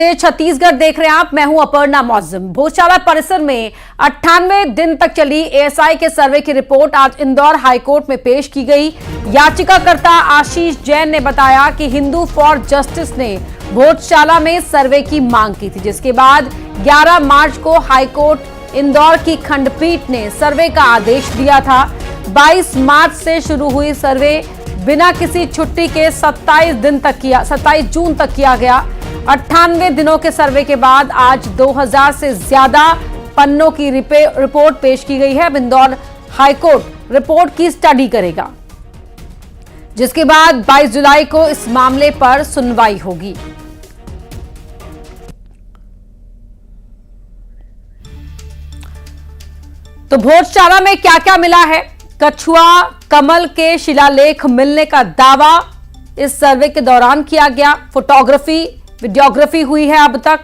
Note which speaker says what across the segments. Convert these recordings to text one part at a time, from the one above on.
Speaker 1: छत्तीसगढ़ देख रहे हैं आप। मैं हूं अपर्णा मौजम। भोजशाला परिसर में 98 दिन तक चली एएसआई के सर्वे की रिपोर्ट आज इंदौर हाईकोर्ट में पेश की गई। याचिकाकर्ता आशीष जैन ने बताया कि हिंदू फॉर जस्टिस ने भोजशाला में सर्वे की मांग की थी, जिसके बाद 11 मार्च को हाईकोर्ट इंदौर की खंडपीठ ने सर्वे का आदेश दिया था। 22 मार्च से शुरू हुई सर्वे बिना किसी छुट्टी के 27 जून तक किया गया। 98 दिनों के सर्वे के बाद आज 2000 से ज्यादा पन्नों की रिपोर्ट पेश की गई है। अब इंदौर हाईकोर्ट रिपोर्ट की स्टडी करेगा, जिसके बाद 22 जुलाई को इस मामले पर सुनवाई होगी। तो भोजशाला में क्या क्या मिला है? कछुआ कमल के शिलालेख मिलने का दावा इस सर्वे के दौरान किया गया। फोटोग्राफी वीडियोग्राफी हुई है। अब तक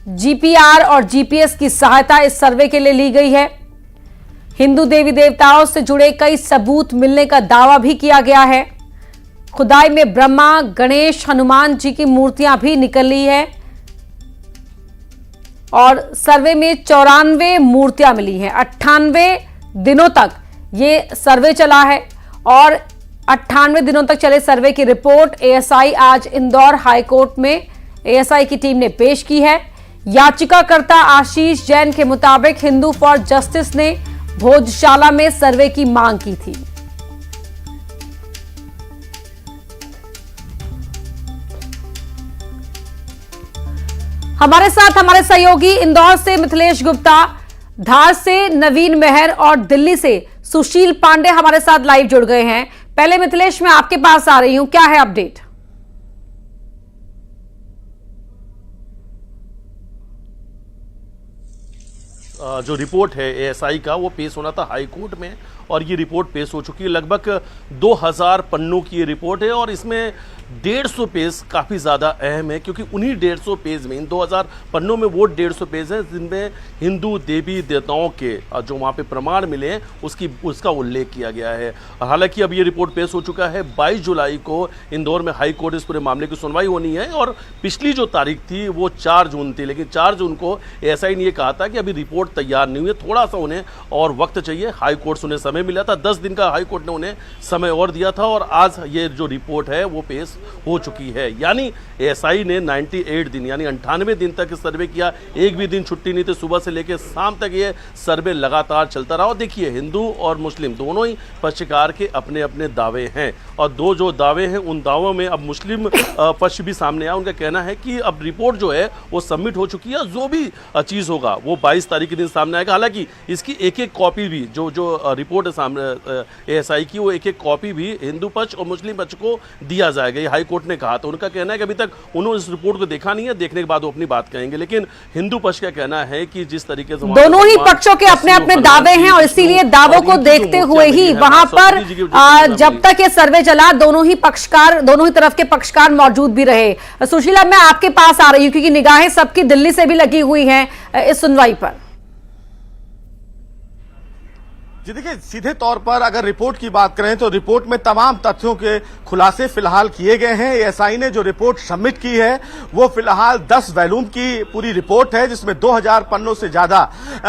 Speaker 1: जीपीआर और जीपीएस की सहायता इस सर्वे के लिए ली गई है। हिंदू देवी देवताओं से जुड़े कई सबूत मिलने का दावा भी किया गया है। खुदाई में ब्रह्मा, गणेश, हनुमान जी की मूर्तियां भी निकली है और सर्वे में 94 मूर्तियां मिली हैं। 98 दिनों तक ये सर्वे चला है और 98 दिनों तक चले सर्वे की रिपोर्ट एएसआई आज इंदौर हाईकोर्ट में एएसआई की टीम ने पेश की है। याचिकाकर्ता आशीष जैन के मुताबिक हिंदू फॉर जस्टिस ने भोजशाला में सर्वे की मांग की थी। हमारे साथ हमारे सहयोगी इंदौर से मिथिलेश गुप्ता, धार से नवीन मेहर और दिल्ली से सुशील पांडे हमारे साथ लाइव जुड़ गए हैं। पहले मिथिलेश, मैं आपके पास आ रही हूं, क्या है अपडेट?
Speaker 2: जो रिपोर्ट है एएसआई का वो पेश होना था हाई कोर्ट में और ये रिपोर्ट पेश हो चुकी है। लगभग 2000 पन्नों की ये रिपोर्ट है और इसमें 150 पेज काफ़ी ज़्यादा अहम है, क्योंकि उन्हीं 150 पेज में, इन 2000 पन्नों में वो 150 पेज हैं जिनमें हिंदू देवी देवताओं के जो वहाँ पे प्रमाण मिले हैं उसका उल्लेख किया गया है। हालांकि अब ये रिपोर्ट पेश हो चुका है। 22 जुलाई को इंदौर में हाई कोर्ट इस पूरे मामले की सुनवाई होनी है और पिछली जो तारीख थी वो 4 जून थी, लेकिन 4 जून को एएसआई ने ये कहा था कि अभी रिपोर्ट तैयार नहीं हुई है, थोड़ा सा उन्हें और वक्त चाहिए। हाई कोर्ट से उन्हें समय मिला था, 10 दिन का हाई कोर्ट ने उन्हें समय और दिया था और आज ये जो रिपोर्ट है वो पेश हो चुकी है। यानी एएसआई ने 98 दिन यानी 98 दिन तक सर्वे किया। एक भी दिन छुट्टी नहीं थी, सुबह से लेकर शाम तक ये सर्वे लगातार चलता रहा। और देखिए, हिंदू और मुस्लिम दोनों ही पक्षकार के अपने अपने दावे हैं और दो जो दावे हैं उन दावों में अब मुस्लिम पक्ष भी सामने आया। उनका कहना है कि अब रिपोर्ट जो है वो सबमिट हो चुकी है, जो भी चीज़ होगा वो 22 तारीख के दिन सामने आएगा। हालांकि इसकी एक एक कॉपी भी जो रिपोर्ट है सामने एएसआई की, वो एक एक कॉपी भी हिंदू पक्ष और मुस्लिम पक्ष को दिया जाएगा, ये हाई कोर्ट ने कहा। तो उनका कहना है कि अभी तक उन्होंने इस रिपोर्ट को देखा नहीं है, देखने के बाद वो अपनी बात कहेंगे। लेकिन हिंदू पक्ष का कहना है कि जिस तरीके से
Speaker 1: दोनों ही पक्षों के अपने अपने दावे हैं और इसीलिए दावों को देखते हुए ही वहां पर जब तक ये सर्वे चला दोनों ही तरफ के पक्षकार मौजूद भी रहे। सुशीला, मैं आपके पास आ रही हूं क्योंकि निगाहें सबकी दिल्ली से भी लगी हुई हैं इस सुनवाई पर।
Speaker 3: जी देखिए, सीधे तौर पर अगर रिपोर्ट की बात करें तो रिपोर्ट में तमाम तथ्यों के खुलासे फिलहाल किए गए हैं। एएसआई ने जो रिपोर्ट सबमिट की है वो फिलहाल 10 वॉल्यूम की पूरी रिपोर्ट है, जिसमें 2000 पन्नों से ज्यादा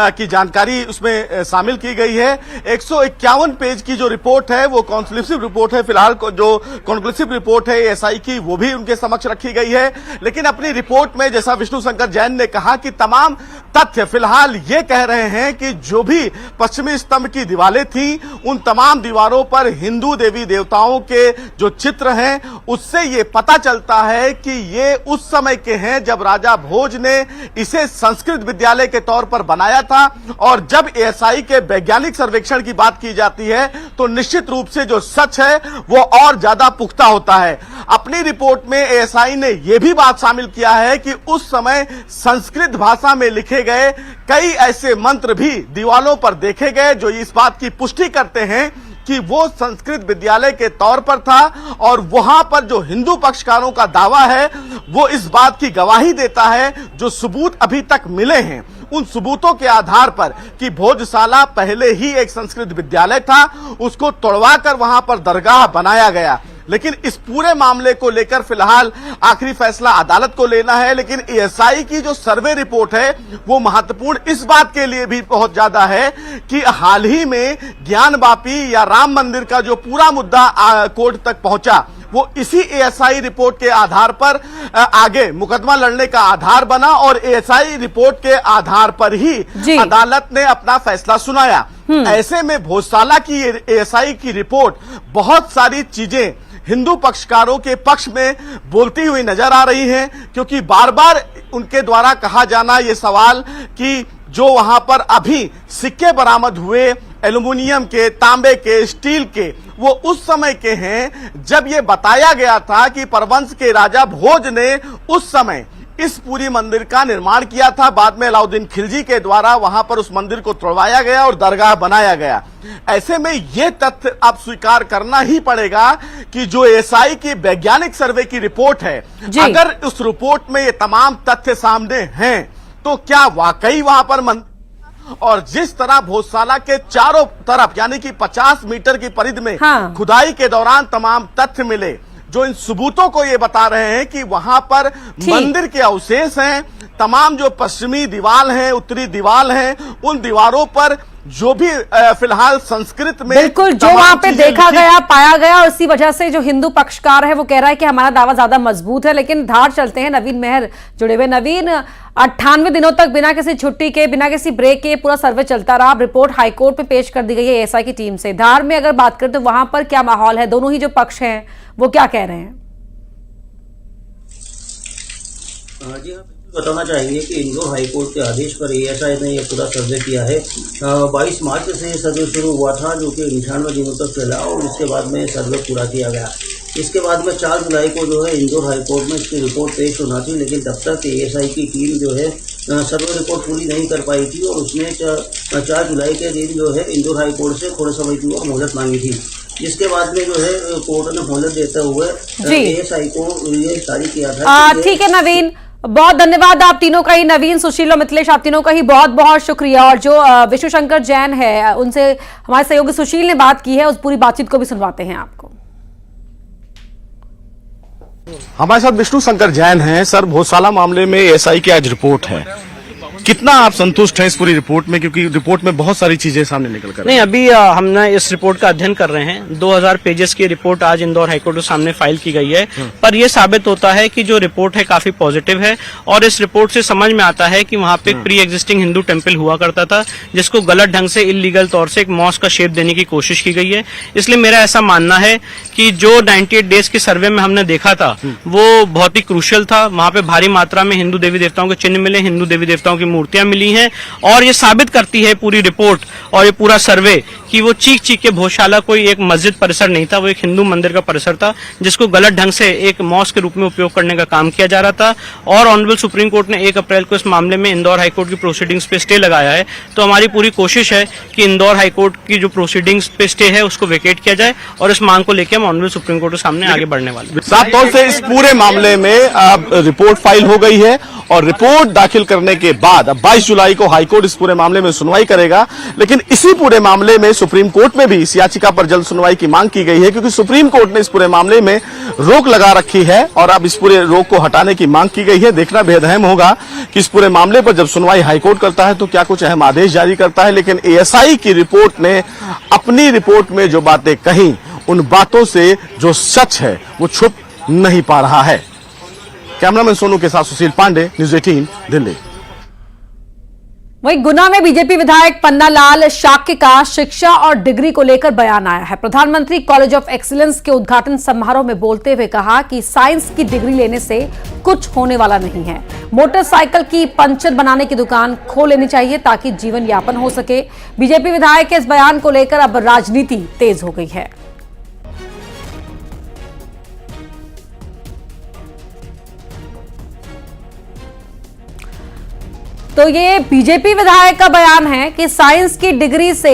Speaker 3: की जानकारी उसमें शामिल की गई है। 151 पेज की जो रिपोर्ट है वो कॉन्क्लूसिव रिपोर्ट है। फिलहाल जो कॉन्क्लूसिव रिपोर्ट है एएसआई की वो भी उनके समक्ष रखी गई है। लेकिन अपनी रिपोर्ट में जैसा विष्णु शंकर जैन ने कहा कि तमाम तथ्य फिलहाल ये कह रहे हैं कि जो भी पश्चिमी स्तंभ की दीवारें थी उन तमाम दीवारों पर हिंदू देवी देवताओं के जो चित्र हैं उससे ये पता चलता है कि ये उस समय के हैं जब राजा भोज ने इसे संस्कृत विद्यालय के तौर पर बनाया था। और जब एएसआई के वैज्ञानिक सर्वेक्षण की बात की जाती है तो निश्चित रूप से जो सच है वो और ज्यादा पुख्ता होता है। अपनी रिपोर्ट में एएसआई ने यह भी बात शामिल किया है कि उस समय संस्कृत भाषा में लिखे गए कई ऐसे मंत्र भी दीवालों पर देखे गए जो इस बात की पुष्टि करते हैं कि वो संस्कृत विद्यालय के तौर पर था। और वहां पर जो हिंदू पक्षकारों का दावा है वो इस बात की गवाही देता है, जो सबूत अभी तक मिले हैं उन सबूतों के आधार पर कि भोजशाला पहले ही एक संस्कृत विद्यालय था, उसको तोड़वाकर वहां पर दरगाह बनाया गया। लेकिन इस पूरे मामले को लेकर फिलहाल आखिरी फैसला अदालत को लेना है। लेकिन एएसआई की जो सर्वे रिपोर्ट है वो महत्वपूर्ण इस बात के लिए भी बहुत ज्यादा है कि हाल ही में ज्ञानवापी या राम मंदिर का जो पूरा मुद्दा कोर्ट तक पहुंचा वो इसी एएसआई रिपोर्ट के आधार पर आगे मुकदमा लड़ने का आधार बना और एएसआई रिपोर्ट के आधार पर ही अदालत ने अपना फैसला सुनाया। ऐसे में भोजशाला की एएसआई की रिपोर्ट बहुत सारी चीजें हिंदू पक्षकारों के पक्ष में बोलती हुई नजर आ रही हैं, क्योंकि बार बार उनके द्वारा कहा जाना ये सवाल कि जो वहां पर अभी सिक्के बरामद हुए एल्युमिनियम के, तांबे के, स्टील के, वो उस समय के हैं जब ये बताया गया था कि परवंश के राजा भोज ने उस समय इस पूरी मंदिर का निर्माण किया था। बाद में अलाउद्दीन खिलजी के द्वारा वहां पर उस मंदिर को तोड़वाया गया और दरगाह बनाया गया। ऐसे में ये तथ्य अब स्वीकार करना ही पड़ेगा कि जो एएसआई की वैज्ञानिक सर्वे की रिपोर्ट है, अगर उस रिपोर्ट में ये तमाम तथ्य सामने हैं तो क्या वाकई वहां पर मंदिर और जिस तरह भोजशाला के चारों तरफ यानी कि 50 मीटर की परिधि में खुदाई के दौरान तमाम तथ्य मिले जो इन सबूतों को ये बता रहे हैं कि वहां पर मंदिर के अवशेष हैं, तमाम जो पश्चिमी दीवार हैं, उत्तरी दीवार हैं, उन दीवारों पर जो भी फिलहाल संस्कृत में
Speaker 1: बिल्कुल जो वहां पे देखा गया, पाया गया, और इसी वजह से जो हिंदू पक्षकार है वो कह रहा है कि हमारा दावा ज्यादा मजबूत है। लेकिन धार चलते हैं, नवीन मेहर जुड़े हुए। नवीन, 98 दिनों तक बिना किसी छुट्टी के, बिना किसी ब्रेक के पूरा सर्वे चलता रहा। रिपोर्ट हाईकोर्ट में पेश कर दी गई है एएसआई की टीम से। धार में अगर बात करें तो वहां पर क्या माहौल है? दोनों ही जो पक्ष हैं वो क्या कह रहे हैं?
Speaker 4: जी हाँ, बताना चाहेंगे कि इंदौर हाईकोर्ट के आदेश पर एएसआई ने यह पूरा सर्वे किया है। 22 मार्च से ये सर्वे शुरू हुआ था जो कि 98 दिनों तक चला और उसके बाद में सर्वे पूरा किया गया। इसके बाद में 4 जुलाई को जो है इंदौर हाईकोर्ट में इसकी रिपोर्ट पेश होना थी, लेकिन तब तक एएसआई की टीम जो है सर्वे रिपोर्ट पूरी नहीं कर पाई थी और उसने 4 जुलाई के दिन जो है इंदौर हाईकोर्ट से थोड़े समय की और मोहलत मांगी थी, जिसके बाद में जो है कोर्ट ने मोहलत देते हुए एएसआई को ये जारी किया था।
Speaker 1: ठीक है नवीन, बहुत धन्यवाद आप तीनों का ही। नवीन, सुशील और मिथिलेश, आप तीनों का ही बहुत बहुत शुक्रिया। और जो विष्णु शंकर जैन है उनसे हमारे सहयोगी सुशील ने बात की है, उस पूरी बातचीत को भी सुनवाते हैं आपको।
Speaker 3: हमारे साथ विष्णु शंकर जैन हैं। सर, भोजशाला मामले में एएसआई की आज रिपोर्ट है, कितना आप संतुष्ट हैं इस पूरी रिपोर्ट में? क्योंकि रिपोर्ट में बहुत सारी चीजें सामने निकल कर
Speaker 5: नहीं, अभी हमने इस रिपोर्ट का अध्ययन कर रहे हैं। 2000 पेजेस की रिपोर्ट आज इंदौर हाईकोर्ट के सामने फाइल की गई है, पर यह साबित होता है कि जो रिपोर्ट है काफी पॉजिटिव है। और इस रिपोर्ट से समझ में आता है कि वहां पे एक प्री एग्जिस्टिंग हिंदू टेम्पल हुआ करता था, जिसको गलत ढंग से इलीगल तौर से एक मॉस्क का शेप देने की कोशिश की गई है। इसलिए मेरा ऐसा मानना है कि जो 98 डेज के सर्वे में हमने देखा था वो बहुत ही क्रूशियल था। वहां पे भारी मात्रा में हिंदू देवी देवताओं के चिन्ह मिले, हिंदू देवी देवताओं की मूर्तियां मिली हैं, और ये साबित करती है पूरी रिपोर्ट और ये पूरा सर्वे कि वो चीख चीख के भोजशाला कोई एक मस्जिद परिसर नहीं था, वो एक हिंदू मंदिर का परिसर था, जिसको गलत ढंग से एक मॉस्क के रूप में उपयोग करने का काम किया जा रहा था। और ऑनरेबल सुप्रीम कोर्ट ने 1 अप्रैल को इस मामले में इंदौर हाईकोर्ट की प्रोसीडिंग्स पे स्टे लगाया है। तो हमारी पूरी कोशिश है कि इंदौर हाईकोर्ट की जो प्रोसीडिंग्स पे स्टे है उसको वेकेट किया जाए, और इस मांग को लेकर हम ऑनरेबल सुप्रीम कोर्ट के सामने आगे बढ़ने वाले।
Speaker 3: साफ तौर से इस पूरे मामले में रिपोर्ट फाइल हो गई है और रिपोर्ट दाखिल करने के बाद 22 जुलाई को हाईकोर्ट इस पूरे मामले में सुनवाई करेगा। लेकिन इसी पूरे मामले में सुप्रीम कोर्ट में भी इस याचिका पर जल्द सुनवाई की मांग की गई है, क्योंकि सुप्रीम कोर्ट ने इस पूरे मामले में रोक लगा रखी है और अब इस पूरे रोक को हटाने की मांग की गई है। देखना बेहद अहम होगा कि इस पूरे मामले पर जब सुनवाई हाईकोर्ट करता है तो क्या कुछ अहम आदेश जारी करता है। लेकिन एएसआई की रिपोर्ट ने अपनी रिपोर्ट में जो बातें कही, उन बातों से जो सच है वो छुप नहीं पा रहा है। कैमरामैन सोनू के साथ सुशील पांडे, न्यूज़ 18 दिल्ली।
Speaker 1: वहीं गुना में बीजेपी विधायक पन्नालाल शाक्य का शिक्षा और डिग्री को लेकर बयान आया है। प्रधानमंत्री कॉलेज ऑफ एक्सीलेंस के उद्घाटन समारोह में बोलते हुए कहा कि साइंस की डिग्री लेने से कुछ होने वाला नहीं है। मोटरसाइकिल की पंचर बनाने की दुकान खोल लेनी चाहिए ताकि जीवन यापन हो सके। बीजेपी विधायक के इस बयान को लेकर अब राजनीति तेज हो गई है। तो ये बीजेपी विधायक का बयान है कि साइंस की डिग्री से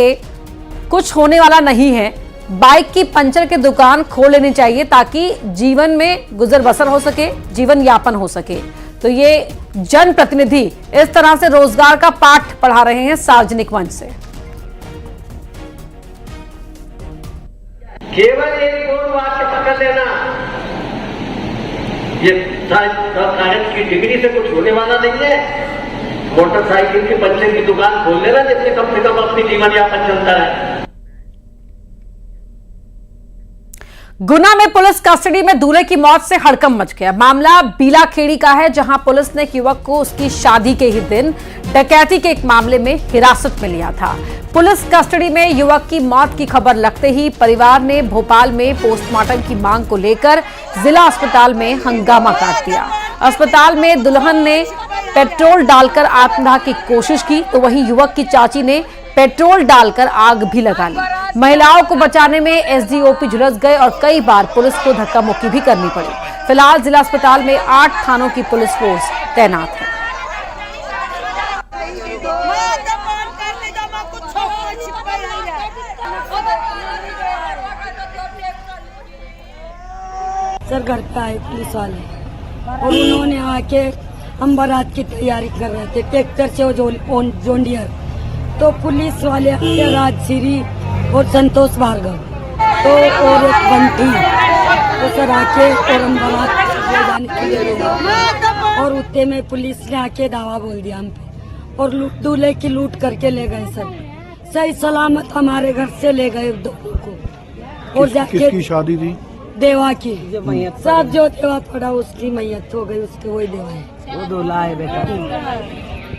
Speaker 1: कुछ होने वाला नहीं है, बाइक की पंचर की दुकान खोल लेनी चाहिए ताकि जीवन में गुजर बसर हो सके, जीवन यापन हो सके। तो ये जनप्रतिनिधि इस तरह से रोजगार का पाठ पढ़ा रहे हैं सार्वजनिक मंच से।
Speaker 6: केवल एक दो वाक्य पकड़ लेना, ये कागज की डिग्री से कुछ होने वाला नहीं है। मोटरसाइकिल की पंचर की दुकान खोल लेना, जिससे कम से कम अपनी जीवन यापन चलता है।
Speaker 1: गुना में पुलिस कस्टडी में दूल्हे की मौत से हड़कंप मच गया। मामला बीलाखेड़ी का है, जहां पुलिस ने एक युवक को उसकी शादी के ही दिन डकैती के एक मामले में हिरासत में लिया था। पुलिस कस्टडी में युवक की मौत की खबर लगते ही परिवार ने भोपाल में पोस्टमार्टम की मांग को लेकर जिला अस्पताल में हंगामा काट दिया। अस्पताल में दुल्हन ने पेट्रोल डालकर आत्मदाह की कोशिश की, तो वहीं युवक की चाची ने पेट्रोल डालकर आग भी लगा ली। महिलाओं को बचाने में एसडीओपी झुलस गए और कई बार पुलिस को धक्का मुक्की भी करनी पड़ी। फिलहाल जिला अस्पताल में 8 थानों की पुलिस फोर्स तैनात है।
Speaker 7: सर घर पे आए पुलिस वाले और उन्होंने आके हम बारात की तैयारी कर रहे थे, ट्रैक्टर से वो जॉन डियर, तो पुलिस वाले राजश्री और संतोष भार्गव तो और एक बंटी तो सर आके और हम बारात ले जाने के लिए गए और उतने में पुलिस ने आके दावा बोल दिया हम पे और दूल्हे की लूट करके ले गए सर। सही सलामत हमारे घर से ले गए दोनों को। और जाके
Speaker 8: किसकी शादी थी?
Speaker 7: देवा की, सब जो देवा पड़ा उसकी मैयत हो गई, उसके वही देवा है।
Speaker 6: वो दूल्हा है बेटा।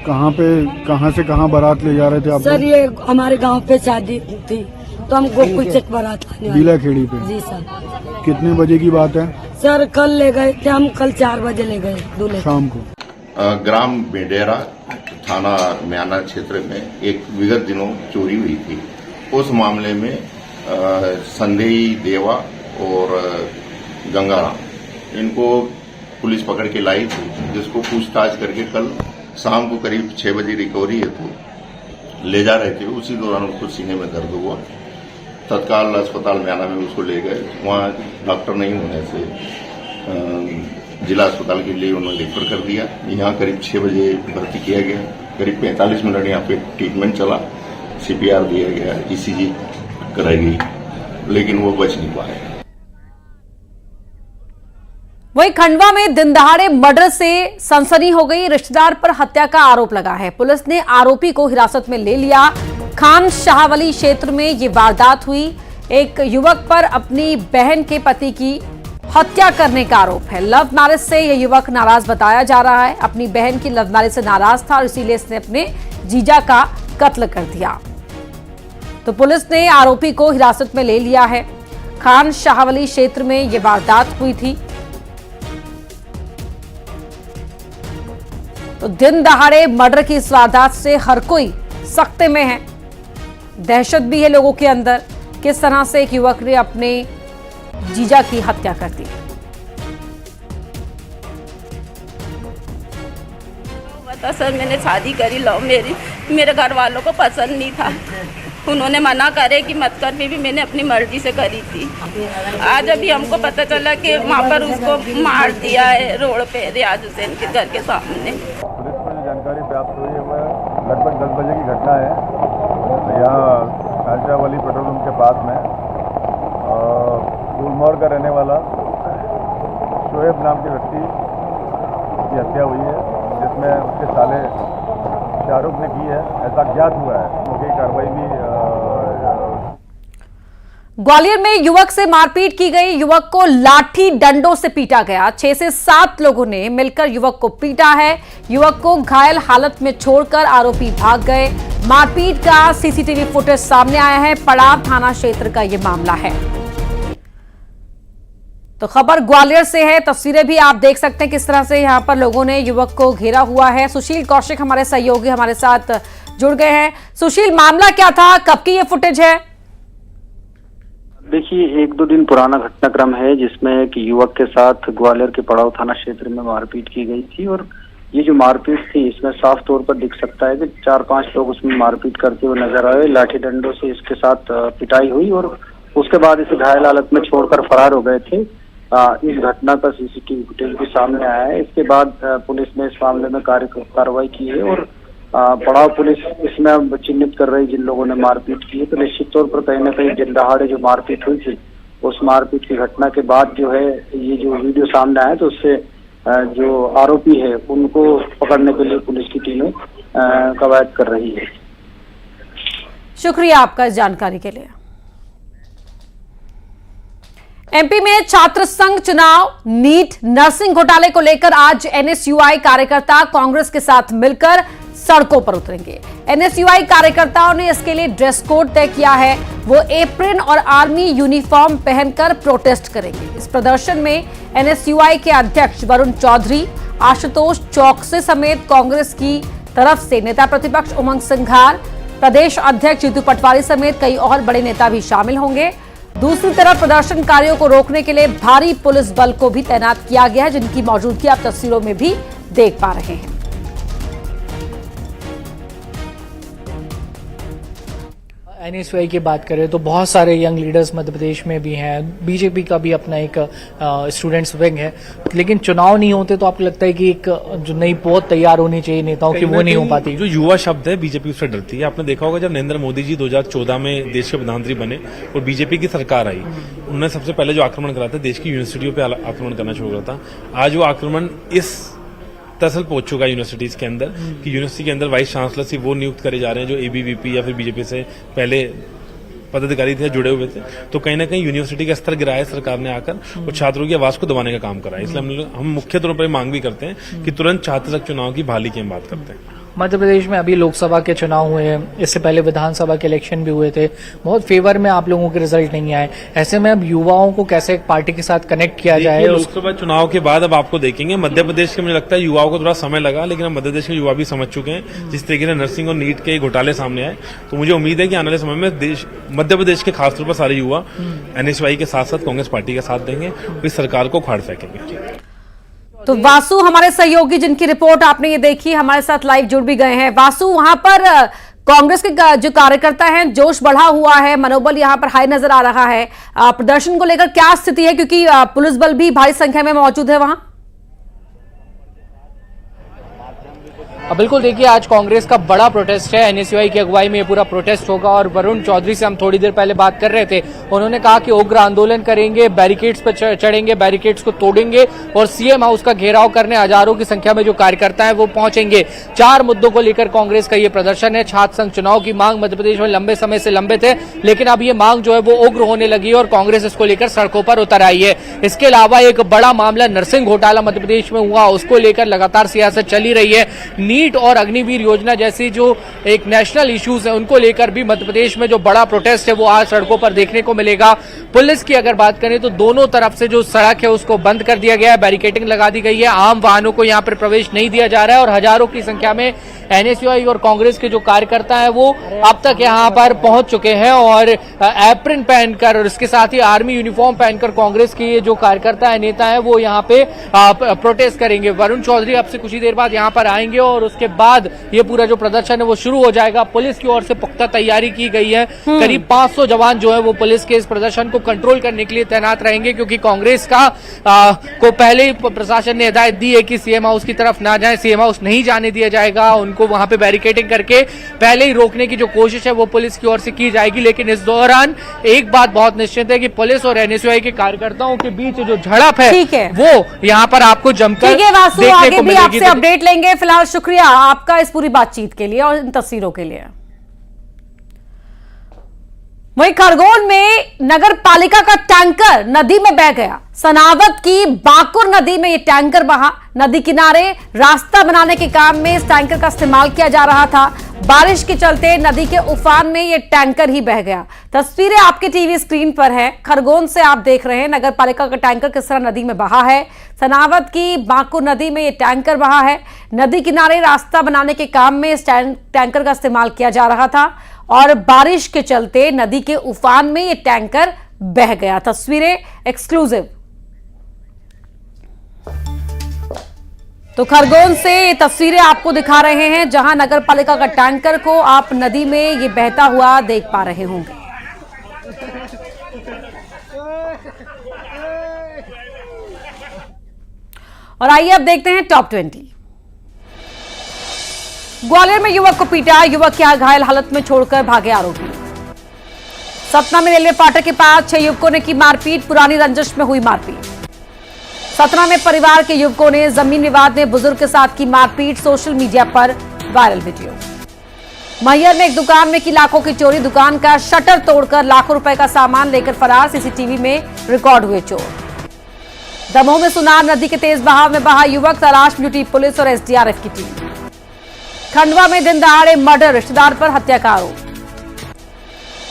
Speaker 8: कहाँ से कहाँ बारात ले जा रहे थे आप?
Speaker 7: सर ये हमारे गांव पे शादी थी, तो हम गोकुल चक बारात आने वाले।
Speaker 8: बीलाखेड़ी पे?
Speaker 7: जी सर।
Speaker 8: कितने बजे की बात है?
Speaker 7: सर कल ले गए थे हम, कल 4 बजे ले गए दूल्हे
Speaker 8: शाम को।
Speaker 9: ग्राम बेडेरा थाना म्याना क्षेत्र में एक विगत दिनों चोरी हुई थी। उस मामले में संदेही देवा और गंगाराम इनको पुलिस पकड़ के लाई थी, जिसको पूछताछ करके कल शाम को करीब 6 बजे रिकवरी हेतु ले जा रहे थे। उसी दौरान उसको सीने में दर्द हुआ, तत्काल अस्पताल म्याना में उसको ले गए। वहां डॉक्टर नहीं होने से जिला अस्पताल के लिए उन्होंने रेफर कर दिया। यहाँ करीब 6 बजे भर्ती किया गया। करीब 45 मिनट यहाँ पे ट्रीटमेंट चला, CPR दिया गया, ECG कराई गई, लेकिन वो बच नहीं पाए।
Speaker 1: वहीं खंडवा में दिन दहाड़े मर्डर से सनसनी हो गई। रिश्तेदार पर हत्या का आरोप लगा है। पुलिस ने आरोपी को हिरासत में ले लिया। खान शाहवली क्षेत्र में ये वारदात हुई। एक युवक पर अपनी बहन के पति की हत्या करने का आरोप है। लव मैरिज से यह युवक नाराज बताया जा रहा है। अपनी बहन की लव मैरिज से नाराज था और इसीलिए इसने अपने जीजा का कत्ल कर दिया। तो पुलिस ने आरोपी को हिरासत में ले लिया है। खान शाहवली क्षेत्र में यह वारदात हुई थी। तो दिन दहाड़े मर्डर की इस वारदात से हर कोई सख्ते में है। दहशत भी है लोगों के अंदर, किस तरह से एक युवक ने अपने जीजा की हत्या कर दी।
Speaker 10: बता सर, मैंने शादी करी लव मैरिज, मेरे घर वालों को पसंद नहीं था। उन्होंने मना करे कि मत कर, भी मैंने अपनी मर्जी से करी थी। आज अभी हमको पता चला कि वहाँ पर उसको मार दिया है रोड पे, रियाज हुसैन के घर के सामने।
Speaker 8: पुलिस को जो जानकारी प्राप्त हुई है वह लगभग 10 बजे की घटना है। यहाँ खानशाहवली पेट्रोल पंप के पास में गुलमोहर का रहने वाला शोएब नाम के व्यक्ति की हत्या हुई है, जिसमें उसके साले शाहरुख ने की है, ऐसा ज्ञात हुआ है। मुख्य कार्रवाई भी
Speaker 1: ग्वालियर में युवक से मारपीट की गई। युवक को लाठी डंडों से पीटा गया। 6 से 7 लोगों ने मिलकर युवक को पीटा है। युवक को घायल हालत में छोड़कर आरोपी भाग गए। मारपीट का सीसीटीवी फुटेज सामने आया है। पड़ाव थाना क्षेत्र का यह मामला है। तो खबर ग्वालियर से है। तस्वीरें भी आप देख सकते हैं किस तरह से यहां पर लोगों ने युवक को घेरा हुआ है। सुशील कौशिक हमारे सहयोगी हमारे साथ जुड़ गए हैं। सुशील, मामला क्या था, कब की ये फुटेज है?
Speaker 11: देखिए, 1-2 दिन पुराना घटनाक्रम है जिसमें एक युवक के साथ ग्वालियर के पड़ाव थाना क्षेत्र में मारपीट की गई थी। और ये जो मारपीट थी इसमें साफ तौर पर दिख सकता है कि 4-5 लोग उसमें मारपीट करते हुए नजर आए। लाठी डंडों से इसके साथ पिटाई हुई और उसके बाद इसे घायल हालत में छोड़कर फरार हो गए थे। इस घटना का सीसीटीवी फुटेज भी सामने आया है। इसके बाद पुलिस ने इस मामले में कार्रवाई की है और पड़ाव पुलिस इसमें अब चिन्हित कर रही जिन लोगों ने मारपीट की है। तो निश्चित तौर पर कहीं न कहीं दिन दहाड़े जो मारपीट हुई थी उस मारपीट की घटना के बाद जो है ये जो वीडियो सामने आया तो उससे जो आरोपी है उनको पकड़ने के लिए पुलिस की टीमें कवायद कर रही है।
Speaker 1: शुक्रिया आपका इस जानकारी के लिए। एमपी में छात्र संघ चुनाव, नीट, नर्सिंग घोटाले को लेकर आज एनएसयूआई कार्यकर्ता कांग्रेस के साथ मिलकर सड़कों पर उतरेंगे। एनएसयूआई कार्यकर्ताओं ने इसके लिए ड्रेस कोड तय किया है। वो एप्रिन और आर्मी यूनिफॉर्म पहनकर प्रोटेस्ट करेंगे। इस प्रदर्शन में एनएसयूआई के अध्यक्ष वरुण चौधरी, आशुतोष चौकसे समेत कांग्रेस की तरफ से नेता प्रतिपक्ष उमंग सिंघार, प्रदेश अध्यक्ष जीतू पटवारी समेत कई और बड़े नेता भी शामिल होंगे। दूसरी तरफ प्रदर्शनकारियों को रोकने के लिए भारी पुलिस बल को भी तैनात किया गया है, जिनकी मौजूदगी आप तस्वीरों में भी देख पा रहे हैं।
Speaker 12: एनएसयूआई की बात करें तो बहुत सारे यंग लीडर्स मध्य प्रदेश में भी हैं। बीजेपी का भी अपना एक स्टूडेंट्स विंग है, लेकिन चुनाव नहीं होते तो आपको लगता है कि एक जो नई पौध तैयार होनी चाहिए नेताओं की, वो नहीं हो पाती।
Speaker 13: जो युवा शब्द है बीजेपी उससे डरती है। आपने देखा होगा जब नरेंद्र मोदी जी 2014 में देश के प्रधानमंत्री बने और बीजेपी की सरकार आई, उन्होंने सबसे पहले जो आक्रमण करा था देश की यूनिवर्सिटियों पर आक्रमण करना शुरू करा था। आज वो आक्रमण इस दरअसल पहुंच चुका है यूनिवर्सिटीज के अंदर कि यूनिवर्सिटी के अंदर वाइस चांसलर से वो नियुक्त करे जा रहे हैं जो एबीवीपी या फिर बीजेपी से पहले पदाधिकारी थे, जुड़े हुए थे। तो कहीं ना कहीं यूनिवर्सिटी का स्तर गिराया सरकार ने आकर और छात्रों की आवाज को दबाने का काम करा है। इसलिए हम मुख्य तौर पर मांग भी करते हैं कि तुरंत छात्र संघ चुनाव की बहाली की हम बात करते हैं।
Speaker 12: मध्य प्रदेश में अभी लोकसभा के चुनाव हुए हैं, इससे पहले विधानसभा के इलेक्शन भी हुए थे, बहुत फेवर में आप लोगों के रिजल्ट नहीं आए। ऐसे में अब युवाओं को कैसे एक पार्टी के साथ कनेक्ट किया जाए?
Speaker 13: लोकसभा चुनाव के बाद अब आपको देखेंगे मध्य प्रदेश के, मुझे लगता है युवाओं को थोड़ा समय लगा, लेकिन अब मध्य प्रदेश के युवा भी समझ चुके हैं जिस तरीके से नर्सिंग और नीट के घोटाले सामने आए। तो मुझे उम्मीद है कि आने वाले समय में मध्य प्रदेश के खासतौर पर सारे युवा एनएसयूआई के साथ साथ कांग्रेस पार्टी का साथ देंगे, इस सरकार को उखाड़ फेंकेंगे।
Speaker 1: तो वासु हमारे सहयोगी, जिनकी रिपोर्ट आपने ये देखी, हमारे साथ लाइव जुड़ भी गए हैं। वासु, वहां पर कांग्रेस के जो कार्यकर्ता हैं, जोश बढ़ा हुआ है, मनोबल यहां पर हाई नजर आ रहा है। प्रदर्शन को लेकर क्या स्थिति है, क्योंकि पुलिस बल भी भारी संख्या में मौजूद है वहां?
Speaker 12: बिल्कुल, देखिए आज कांग्रेस का बड़ा प्रोटेस्ट है। एनएसयूआई की अगुवाई में ये पूरा प्रोटेस्ट होगा और वरुण चौधरी से हम थोड़ी देर पहले बात कर रहे थे, उन्होंने कहा कि उग्र आंदोलन करेंगे, बैरिकेड्स पर चढ़ेंगे, बैरिकेड्स को तोड़ेंगे और सीएम हाउस का घेराव करने हजारों की संख्या में जो कार्यकर्ता है वो पहुंचेंगे। 4 मुद्दों को लेकर कांग्रेस का ये प्रदर्शन है। छात्र संघ चुनाव की मांग मध्य प्रदेश में लंबे समय से लंबित है, लेकिन अब ये मांग जो है वो उग्र होने लगी है और कांग्रेस इसको लेकर सड़कों पर उतर आई है। इसके अलावा एक बड़ा मामला नर्सिंग घोटाला मध्य प्रदेश में हुआ, उसको लेकर लगातार सियासत चली रही है। नीट और अग्निवीर योजना जैसी जो एक नेशनल इश्यूज है उनको लेकर भी मध्य प्रदेश में जो बड़ा प्रोटेस्ट है वो आज सड़कों पर देखने को मिलेगा। पुलिस की अगर बात करें तो दोनों तरफ से जो सड़क है उसको बंद कर दिया गया है, बैरिकेडिंग लगा दी गई है, आम वाहनों को यहां पर प्रवेश नहीं दिया जा रहा है और हजारों की संख्या में एनएसयूआई और कांग्रेस के जो कार्यकर्ता हैं वो अब तक यहां पर पहुंच चुके हैं और एप्रिन पहनकर और इसके साथ ही आर्मी यूनिफॉर्म पहनकर कांग्रेस के जो कार्यकर्ता है, नेता है, वो यहां पे प्रोटेस्ट करेंगे। वरुण चौधरी अब से कुछ ही देर बाद यहां पर आएंगे और उसके बाद ये पूरा जो प्रदर्शन है वो शुरू हो जाएगा। पुलिस की ओर से पुख्ता तैयारी की गई है। करीब 500 जवान जो है वो पुलिस के इस प्रदर्शन को कंट्रोल करने के लिए तैनात रहेंगे, क्योंकि कांग्रेस का को पहले ही प्रशासन ने हिदायत दी है कि सीएम हाउस की तरफ ना जाए, सीएम हाउस नहीं जाने दिया जाएगा। उनको वहां पे बैरिकेडिंग करके पहले ही रोकने की जो कोशिश है वो पुलिस की ओर से की जाएगी। लेकिन इस दौरान एक बात बहुत निश्चित है कि पुलिस और एनएसयूआई के कार्यकर्ताओं के बीच जो झड़प है वो यहां पर आपको जमकर देखने को मिलेगी।
Speaker 1: आपसे अपडेट लेंगे। फिलहाल शुक्रिया आपका इस पूरी बातचीत के लिए और इन तस्वीरों के लिए। वहीं खरगोन में नगर पालिका का टैंकर नदी में बह गया। सनावत की बाकुर नदी में यह टैंकर बहा। नदी किनारे रास्ता बनाने के काम में इस टैंकर का इस्तेमाल किया जा रहा था। बारिश के चलते नदी के उफान में यह टैंकर ही बह गया। तस्वीरें आपके टीवी स्क्रीन पर है। खरगोन से आप देख रहे हैं नगर पालिका का टैंकर किस तरह नदी में बहा है। सनावत की बाकुर नदी में यह टैंकर बहा है। नदी किनारे रास्ता बनाने के काम में इस टैंकर का इस्तेमाल किया जा रहा था और बारिश के चलते नदी के उफान में यह टैंकर बह गया। तस्वीरें एक्सक्लूसिव। तो खरगोन से ये तस्वीरें आपको दिखा रहे हैं, जहां नगर पालिका का टैंकर को आप नदी में ये बहता हुआ देख पा रहे होंगे। और आइए अब देखते हैं टॉप 20। ग्वालियर में युवक को पीटा, युवक की घायल हालत में छोड़कर भागे आरोपी। सतना में रेलवे फाटक के पास 6 युवकों ने की मारपीट, पुरानी रंजिश में हुई मारपीट। सतना में परिवार के युवकों ने जमीन विवाद में बुजुर्ग के साथ की मारपीट, सोशल मीडिया पर वायरल वीडियो। मैहर में एक दुकान में की लाखों की चोरी, दुकान का शटर तोड़कर लाखों रुपए का सामान लेकर फरार, सीसीटीवी में रिकॉर्ड हुए चोर। दमोह में सुनार नदी के तेज बहाव में बहा युवक, तलाश में जुटी पुलिस और एसडीआरएफ की टीम। खंडवा में दिन दहाड़े मर्डर, रिश्तेदार पर हत्या का आरोप।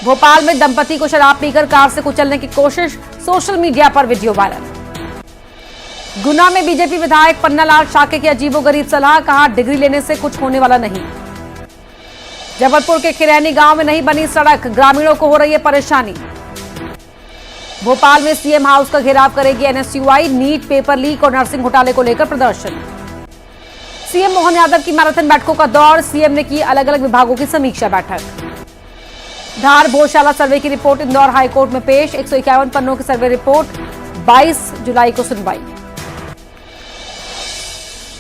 Speaker 1: भोपाल में दंपति को शराब पीकर कार से कुचलने की कोशिश, सोशल मीडिया पर वीडियो वायरल। गुना में बीजेपी विधायक पन्नालाल शाक्य की अजीबोगरीब सलाह, कहा डिग्री लेने से कुछ होने वाला नहीं। जबलपुर के खिरैनी गांव में नहीं बनी सड़क, ग्रामीणों को हो रही है परेशानी। भोपाल में सीएम हाउस का घेराव करेगी एनएसयूआई, नीट पेपर लीक और नर्सिंग घोटाले को लेकर प्रदर्शन। सीएम मोहन यादव की मैराथन बैठकों का दौर, सीएम ने की अलग अलग विभागों की समीक्षा बैठक। धार भोजशाला सर्वे की रिपोर्ट इंदौर हाईकोर्ट में पेश, 151 पन्नों की सर्वे रिपोर्ट, 22 जुलाई को सुनवाई।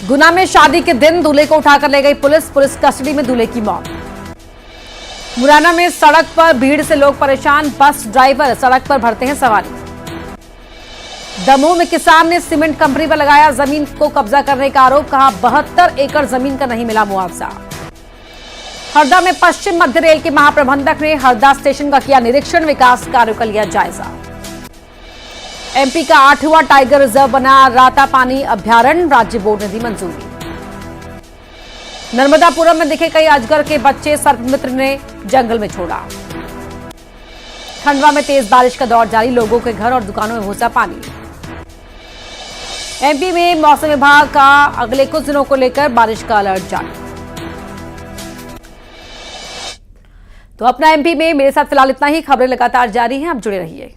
Speaker 1: गुना में शादी के दिन दूल्हे को उठाकर ले गई पुलिस, पुलिस कस्टडी में दूल्हे की मौत। मुरैना में सड़क पर भीड़ से लोग परेशान, बस ड्राइवर सड़क पर भरते हैं सवारी। दमोह में किसान ने सीमेंट कंपनी पर लगाया जमीन को कब्जा करने का आरोप, कहा 72 एकड़ जमीन का नहीं मिला मुआवजा। हरदा में पश्चिम मध्य रेल के महाप्रबंधक ने हरदा स्टेशन का किया निरीक्षण, विकास कार्यों का लिया जायजा। एमपी का 8वां टाइगर रिजर्व बना रातापानी अभ्यारण्य, राज्य बोर्ड ने दी मंजूरी। नर्मदापुरम में दिखे कई अजगर के बच्चे, सर्पमित्र ने जंगल में छोड़ा। खंडवा में तेज बारिश का दौर जारी, लोगों के घर और दुकानों में घुसा पानी। एमपी में मौसम विभाग का अगले कुछ दिनों को लेकर बारिश का अलर्ट जारी। तो अपना एमपी में मेरे साथ फिलहाल इतना ही, खबरें लगातार जारी हैं, आप जुड़े रहिए।